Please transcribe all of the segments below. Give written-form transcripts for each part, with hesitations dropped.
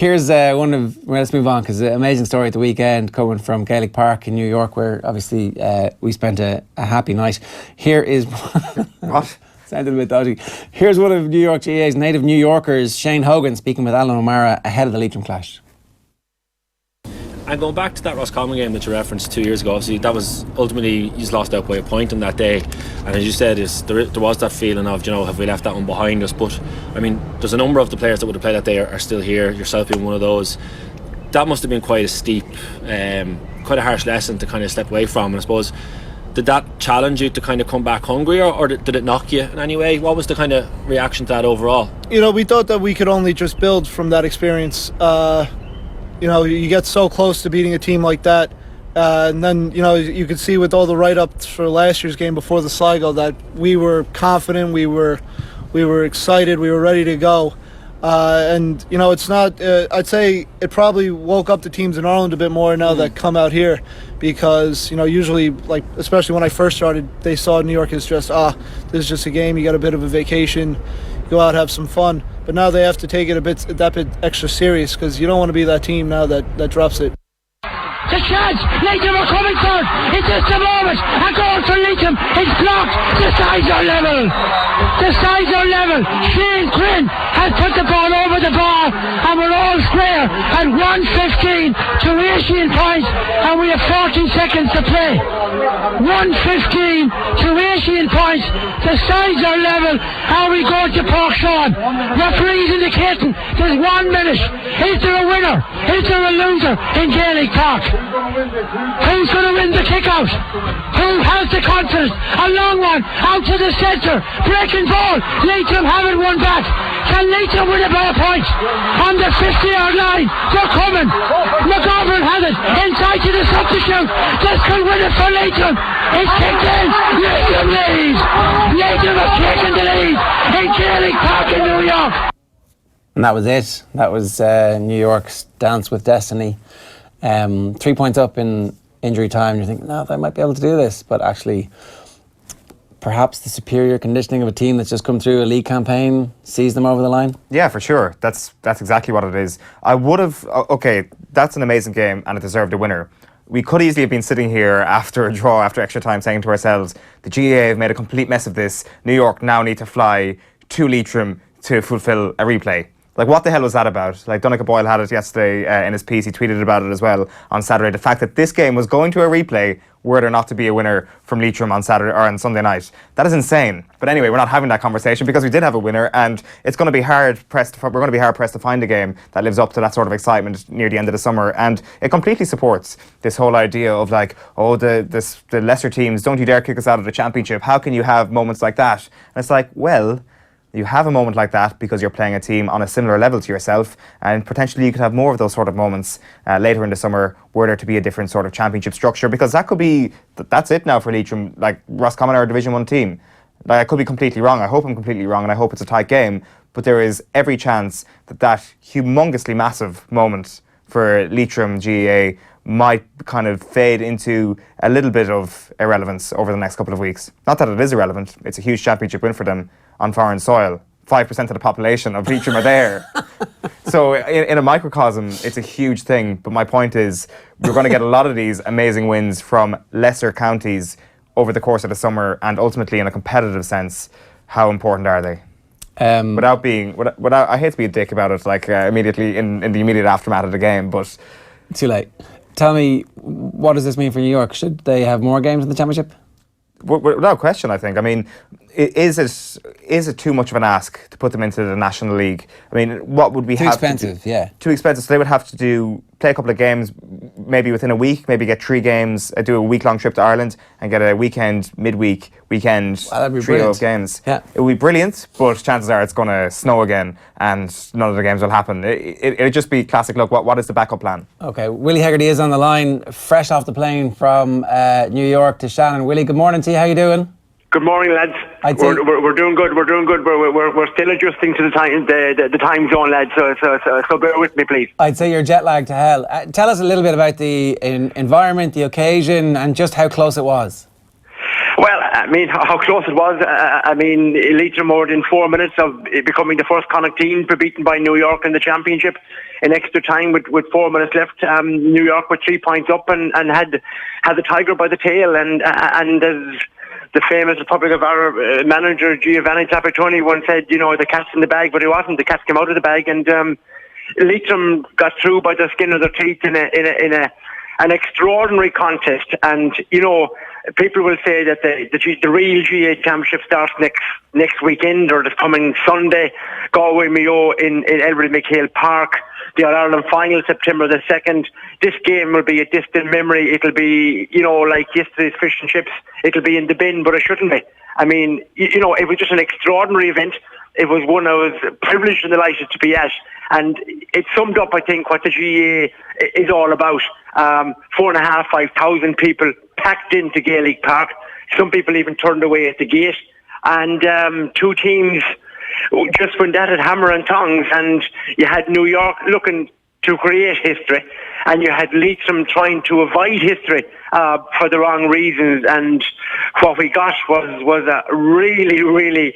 Here's let's move on, because an amazing story at the weekend coming from Gaelic Park in New York, where obviously we spent a happy night. Here is... What? Sounded a bit dodgy. Here's one of New York GAA's native New Yorkers, Shane Hogan, speaking with Alan O'Mara ahead of the Leitrim clash. And going back to that Roscommon game that you referenced 2 years ago, obviously that was ultimately, you lost out by a point on that day, and as you said, there was that feeling of, have we left that one behind us? But I mean, there's a number of the players that would have played that day are still here, yourself being one of those. That must have been quite a steep, quite a harsh lesson to kind of step away from. And I suppose, did that challenge you to kind of come back hungrier, or did it knock you in any way? What was the kind of reaction to that overall? We thought that we could only just build from that experience. You get so close to beating a team like that, and then you could see with all the write-ups for last year's game before the Sligo that we were confident, we were excited, we were ready to go, and it's not. I'd say it probably woke up the teams in Ireland a bit more now that come out here, because usually, like, especially when I first started, they saw New York as just this is just a game, you got a bit of a vacation, go out, have some fun. But now they have to take it that bit extra serious, because you don't want to be that team now that drops it. The chance! Leitrim are coming third! It's just a moment! A goal for Leitrim! It's blocked! The sides are level! The sides are level! Shane Quinn has put the ball over the bar, and we're all square at 1:15 to Asian points, and we have 40 seconds to play. 1:15 to Asian points. The sides are level, and we go to Porkshawn. Referees indicating there's 1 minute. Is there a winner? Is there a loser in Gaelic Park? Who's going to win the kick-out? Who has the confidence? A long one, out to the centre, breaking ball. Leitrim haven't won back. Can Leitrim win it by a point? On the 50-yard line, they're coming. McGovern has it, inside to the substitute. This could win it for Leitrim. It's kicked in. Leitrim leads. Leitrim have taken the lead in Gaelic Park in New York. And that was it. That was New York's Dance with Destiny. 3 points up in injury time, you're thinking, no, they might be able to do this, but actually perhaps the superior conditioning of a team that's just come through a league campaign sees them over the line. Yeah, for sure. That's exactly what it is. I would have... Okay, that's an amazing game and it deserved a winner. We could easily have been sitting here after a draw, after extra time, saying to ourselves, the GAA have made a complete mess of this. New York now need to fly to Leitrim to fulfil a replay. Like, what the hell was that about? Like, Donncha Boyle had it yesterday in his piece. He tweeted about it as well on Saturday. The fact that this game was going to a replay were there not to be a winner from Leitrim on Saturday or on Sunday night. That is insane. But anyway, we're not having that conversation because we did have a winner, and it's going to be hard pressed. We're going to be hard pressed to find a game that lives up to that sort of excitement near the end of the summer. And it completely supports this whole idea of like, oh, the lesser teams, don't you dare kick us out of the championship. How can you have moments like that? And it's like, well, you have a moment like that because you're playing a team on a similar level to yourself, and potentially you could have more of those sort of moments later in the summer were there to be a different sort of championship structure, because that could be, that's it now for Leitrim. Like, Roscommon are a Division 1 team. Like, I could be completely wrong. I hope I'm completely wrong, and I hope it's a tight game, but there is every chance that humongously massive moment for Leitrim GAA might kind of fade into a little bit of irrelevance over the next couple of weeks. Not that it is irrelevant. It's a huge championship win for them on foreign soil. 5% of the population of Leitrim are there. So in a microcosm, it's a huge thing. But my point is, we're going to get a lot of these amazing wins from lesser counties over the course of the summer, and ultimately in a competitive sense, how important are they? Without I hate to be a dick about it, like immediately in the immediate aftermath of the game, but... Too late. Tell me, what does this mean for New York? Should they have more games in the championship? Without question, I think. I mean, is it too much of an ask to put them into the National League? I mean, what would we have to do? Too expensive, yeah. Too expensive. So they would have to play a couple of games, maybe within a week, maybe get 3 games, do a week-long trip to Ireland and get a weekend, midweek, weekend trio of games. Yeah. It would be brilliant, but chances are it's going to snow again and none of the games will happen. It would just be classic, look, what is the backup plan? Okay, Willie Hegarty is on the line, fresh off the plane from New York to Shannon. Willie, good morning to you. How you doing? Good morning, lads. We're doing good. We're doing good. We're still adjusting to the time zone, lads. So bear with me, please. I'd say you're jet lagged to hell. Tell us a little bit about the environment, the occasion, and just how close it was. Well, I mean, how close it was. I mean, Leitrim more than 4 minutes of becoming the first Connacht team to be beaten by New York in the championship. in extra time with 4 minutes left. New York were 3 points up and had the tiger by the tail. And as the famous Republic of Ireland manager Giovanni Trapattoni once said, the cat's in the bag, but it wasn't. The cat came out of the bag, and Leitrim got through by the skin of their teeth in an extraordinary contest. And people will say that the real GA Championship starts next weekend, or this coming Sunday. Galway Mayo in Elwood McHale Park. The All-Ireland final, September the 2nd. This game will be a distant memory. It'll be, like yesterday's fish and chips. It'll be in the bin, but it shouldn't be. I mean, it was just an extraordinary event. It was one I was privileged and delighted to be at. And it summed up, I think, what the GA is all about. 4,500, 5,000 people packed into Gaelic Park. Some people even turned away at the gate. And two teams just went at it hammer and tongs. And you had New York looking to create history, and you had Leitrim trying to avoid history for the wrong reasons. And what we got was a really, really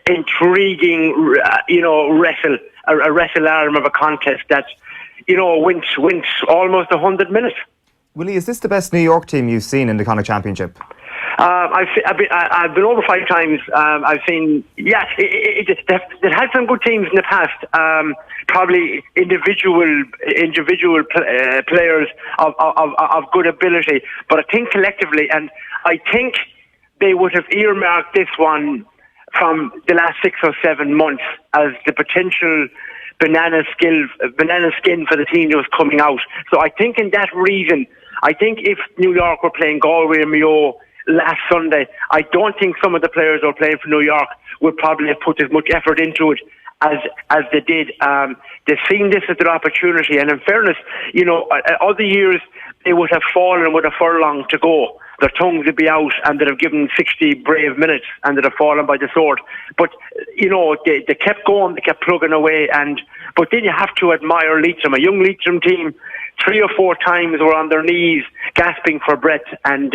intriguing, a wrestle arm of a contest that, went almost 100 minutes. Willie, is this the best New York team you've seen in the Connacht Championship? I've been over 5 times. I've seen, they've had some good teams in the past. Probably individual players of good ability, but I think collectively, and I think they would have earmarked this one from the last 6 or 7 months as the potential banana skin for the team that was coming out. So I think in that reason, I think if New York were playing Galway and Mayo last Sunday, I don't think some of the players who are playing for New York would probably have put as much effort into it as they did. They've seen this as their opportunity, and in fairness, other years they would have fallen with a furlong to go. Their tongues would be out, and they'd have given 60 brave minutes, and they'd have fallen by the sword. But they kept going, they kept plugging away, but then you have to admire Leitrim, a young Leitrim team. 3 or 4 times were on their knees, gasping for breath, and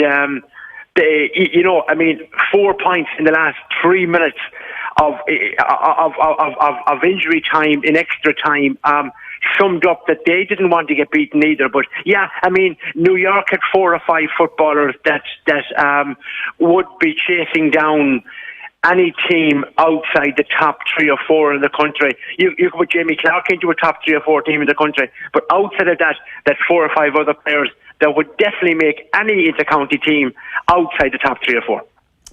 4 points in the last 3 minutes of injury time in extra time summed up that they didn't want to get beaten either. But New York had 4 or 5 footballers that would be chasing down any team outside the top 3 or 4 in the country. You could put Jamie Clark into a top 3 or 4 team in the country, but outside of that 4 or 5 other players that would definitely make any inter-county team outside the top 3 or 4.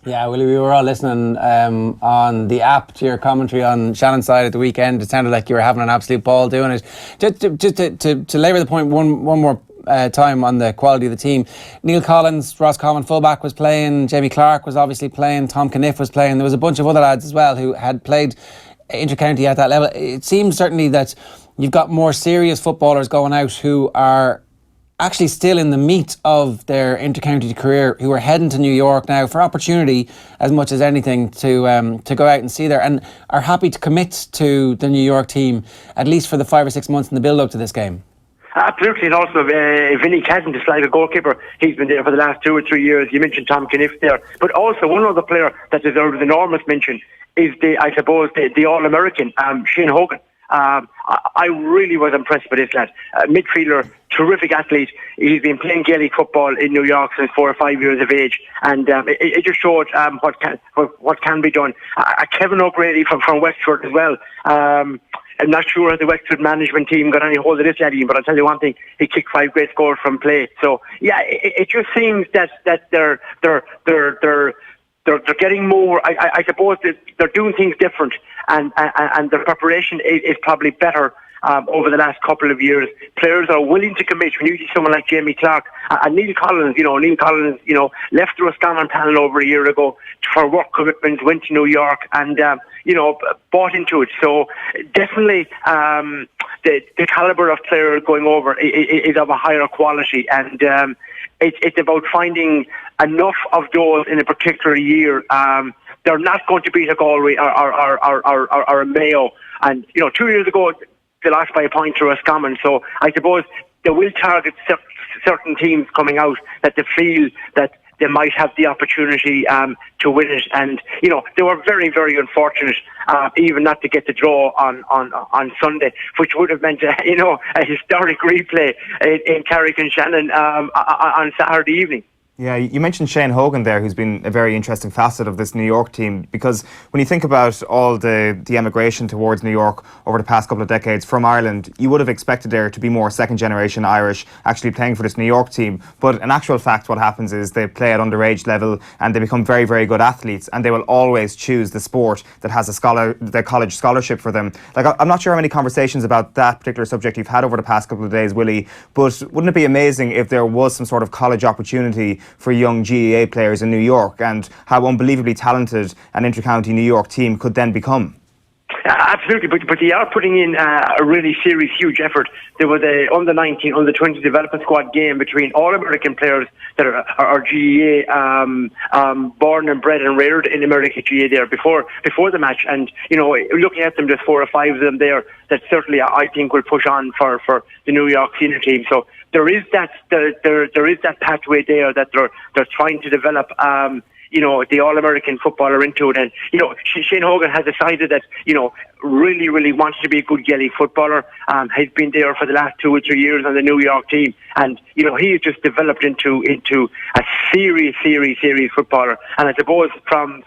Yeah, Willie, we were all listening on the app to your commentary on Shannonside at the weekend. It sounded like you were having an absolute ball doing it. Just to labour the point one more time on the quality of the team. Neil Collins, Roscommon fullback, was playing. Jamie Clark was obviously playing. Tom Caniff was playing. There was a bunch of other lads as well who had played inter-county at that level. It seems certainly that you've got more serious footballers going out who are actually still in the meat of their inter-county career, who are heading to New York now for opportunity as much as anything to go out and see there, and are happy to commit to the New York team at least for the 5 or 6 months in the build-up to this game. Absolutely, and also Vinnie Cadden, the Sligo goalkeeper, he's been there for the last 2 or 3 years. You mentioned Tom Caniff there, but also one other player that deserves enormous mention is the All-American, Shane Hogan. I really was impressed by this lad. Midfielder, terrific athlete. He's been playing Gaelic football in New York since 4 or 5 years of age, and it just showed what can be done. Kevin O'Grady from Wexford as well. I'm not sure how the Wexford management team got any hold of this laddie, but I'll tell you one thing: he kicked 5 great scores from play. So yeah, it just seems that they're getting more. I suppose they're doing things different, and their preparation is probably better over the last couple of years. Players are willing to commit. When you see someone like Jamie Clark and Neil Collins, left the Roscommon panel over a year ago for work commitments, went to New York, and bought into it. So definitely the caliber of player going over is of a higher quality, and it's about finding enough of those in a particular year. They're not going to beat a Galway or a Mayo. And 2 years ago they lost by a point to Roscommon. So I suppose they will target certain teams coming out that they feel that they might have the opportunity to win it. And they were very, very unfortunate even not to get the draw on Sunday, which would have meant a historic replay in Carrick-on-Shannon on Saturday evening. Yeah, you mentioned Shane Hogan there, who's been a very interesting facet of this New York team, because when you think about all the emigration towards New York over the past couple of decades from Ireland, you would have expected there to be more second-generation Irish actually playing for this New York team. But in actual fact, what happens is they play at underage level and they become very, very good athletes, and they will always choose the sport that has the college scholarship for them. Like, I'm not sure how many conversations about that particular subject you've had over the past couple of days, Willie, but wouldn't it be amazing if there was some sort of college opportunity for young GAA players in New York, and how unbelievably talented an inter-county New York team could then become? Absolutely, but they are putting in a really serious, huge effort. There was a under-19, under-20 development squad game between all-American players that are GAA born and bred and reared in America GAA there before the match, and looking at them, there's 4 or 5 of them there that certainly I think will push on for the New York senior team. So there is that pathway there that they're trying to develop. The All-American footballer into it. And, Shane Hogan has decided that, really, really wants to be a good Gaelic footballer. Has been there for the last 2 or 3 years on the New York team. And, he has just developed into a serious footballer. And I suppose from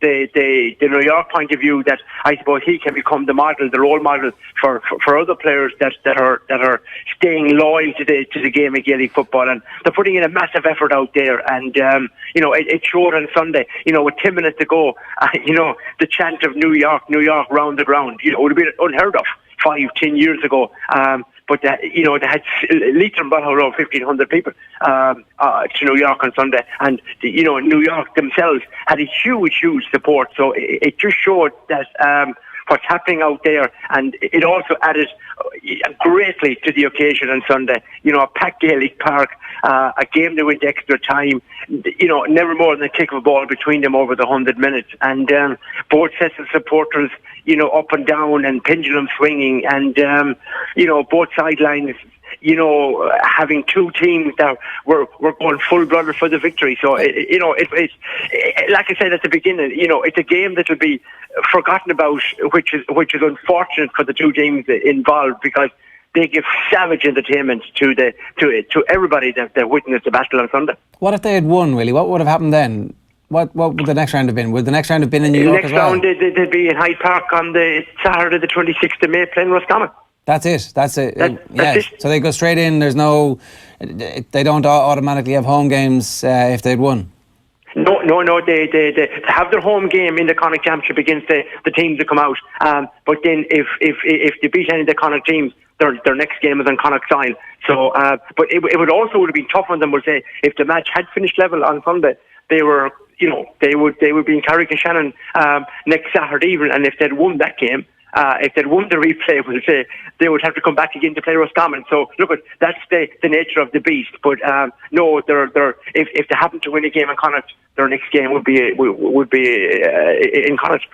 the New York point of view, that I suppose he can become the role model for other players that are staying loyal to the game of Gaelic football, and they're putting in a massive effort out there. And it showed on Sunday. With 10 minutes to go, the chant of New York round the ground, it would have been unheard of 5-10 years ago. But they had Leitrim brought around 1,500 people to New York on Sunday, and New York themselves had a huge support. So it just showed that what's happening out there, and it also added greatly to the occasion on Sunday. A packed Gaelic Park, a game that went extra time. Never more than a kick of a ball between them over the 100 minutes, and both sets of supporters, up and down and pendulum swinging, and both sidelines, having 2 teams that were going full-blooded for the victory. So it's like I said at the beginning, it's a game that will be forgotten about, which is unfortunate for the 2 teams involved, because they give savage entertainment to everybody that witnessed the battle on Sunday. What if they had won, Willie? What would have happened then? What would the next round have been? Would the next round have been in New York as well? The next round, they'd be in Hyde Park on the Saturday, the 26th of May, playing Roscommon. That's it. That's it. So they go straight in. There's no. They don't automatically have home games if they'd won. No. They have their home game in the Connacht Championship against the teams that come out. But then if they beat any of the Connacht teams, their next game is on Connacht soil. So, but it would have been tough on them. Would say if the match had finished level on Sunday, they were. They would be in Carrick-on-Shannon next Saturday evening, and if they'd won that game, if they'd won the replay, we'll say they would have to come back again to play Roscommon. So look, that's the nature of the beast. But no, if they happen to win a game in Connacht, their next game would be in Connacht.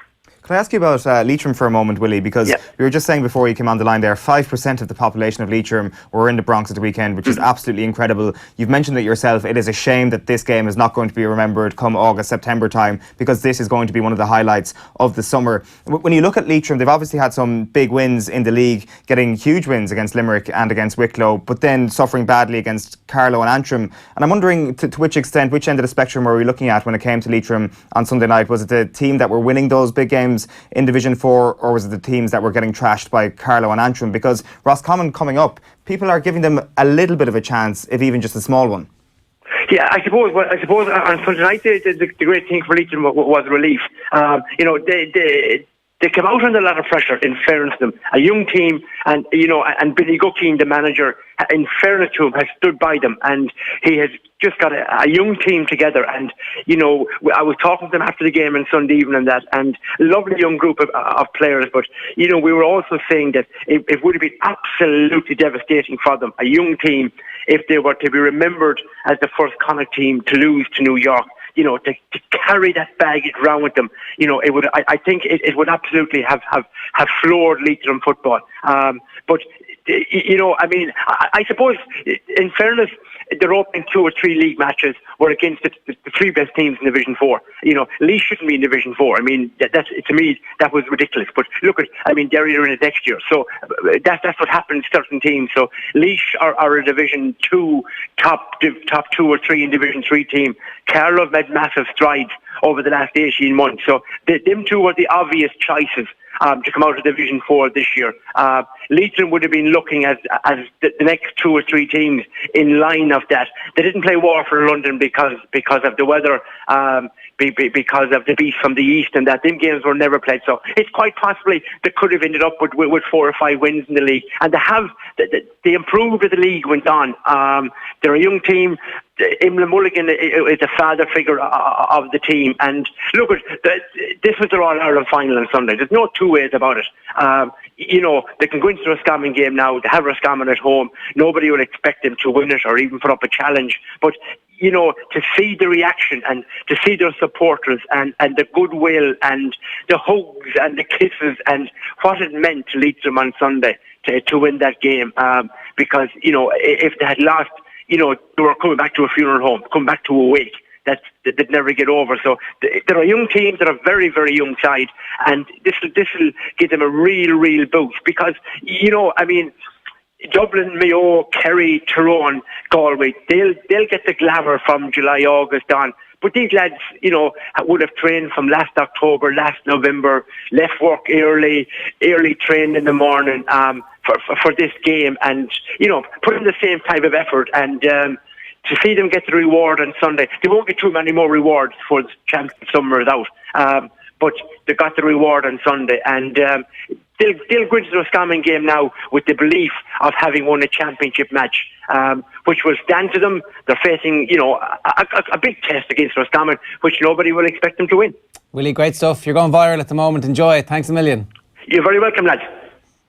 Can I ask you about Leitrim for a moment, Willie? Because you were just saying before you came on the line there, 5% of the population of Leitrim were in the Bronx at the weekend, which is absolutely incredible. You've mentioned it yourself. It is a shame that this game is not going to be remembered come August, September time, because this is going to be one of the highlights of the summer. When you look at Leitrim, they've obviously had some big wins in the league, getting huge wins against Limerick and against Wicklow, but then suffering badly against Carlow and Antrim. And I'm wondering to which extent, which end of the spectrum were we looking at when it came to Leitrim on Sunday night? Was it the team that were winning those big games in Division 4, or was it the teams that were getting trashed by Carlow and Antrim? Because Roscommon coming up, people are giving them a little bit of a chance, if even just a small one. Yeah, I suppose on Sunday night the great thing for Leitrim was relief. They came out under a lot of pressure, in fairness to them. A young team, and Billy Guckin, the manager, in fairness to him, has stood by them, and he has just got a young team together. And I was talking to them after the game on Sunday evening, and a lovely young group of players. But we were also saying that it would have been absolutely devastating for them, a young team, if they were to be remembered as the first Connacht team to lose to New York. To carry that baggage around with them, it would. I think it would absolutely have floored Leitrim football. But I suppose, in fairness, their opening 2 or 3 league matches were against the 3 best teams in Division 4. Lee shouldn't be in Division 4. I mean, that's to me, that was ridiculous. But look Derry are in it next year. So that's what happens to certain teams. So Laois are a Division 2 top 2 or 3 in Division 3 team. Carlow have made massive strides over the last 18 months. So them two were the obvious choices to come out of Division 4 this year. Leitrim would have been looking as the next 2 or 3 teams in line of that. They didn't play Waterford or London because of the weather, because of the beast from the east, and that them games were never played. So it's quite possibly they could have ended up with 4 or 5 wins in the league. And they improved as the league went on. They're a young team. Imla Mulligan is the father figure of the team, and look, this was their All-Ireland final on Sunday. There's no two ways about it. They can go into the Roscommon game now. They have Roscommon at home. Nobody will expect them to win it or even put up a challenge, but to see the reaction and to see their supporters and the goodwill and the hugs and the kisses and what it meant to Leitrim on Sunday to win that game, because if they had lost, they were coming back to a funeral home, coming back to a wake that they'd never get over. So they're a young team, they're a very, very young side, and this will give them a real boost because, Dublin, Mayo, Kerry, Tyrone, Galway, they'll get the glamour from July, August on. But these lads, would have trained from last October, last November, left work early trained in the morning for this game, and put in the same type of effort. And to see them get the reward on Sunday, they won't get too many more rewards before the championship summer is out. But they got the reward on Sunday, and they'll go into the Roscommon game now with the belief of having won a championship match, which will stand to them. They're facing, a big test against Roscommon, which nobody will expect them to win. Willie, great stuff. You're going viral at the moment. Enjoy it. Thanks a million. You're very welcome, lads.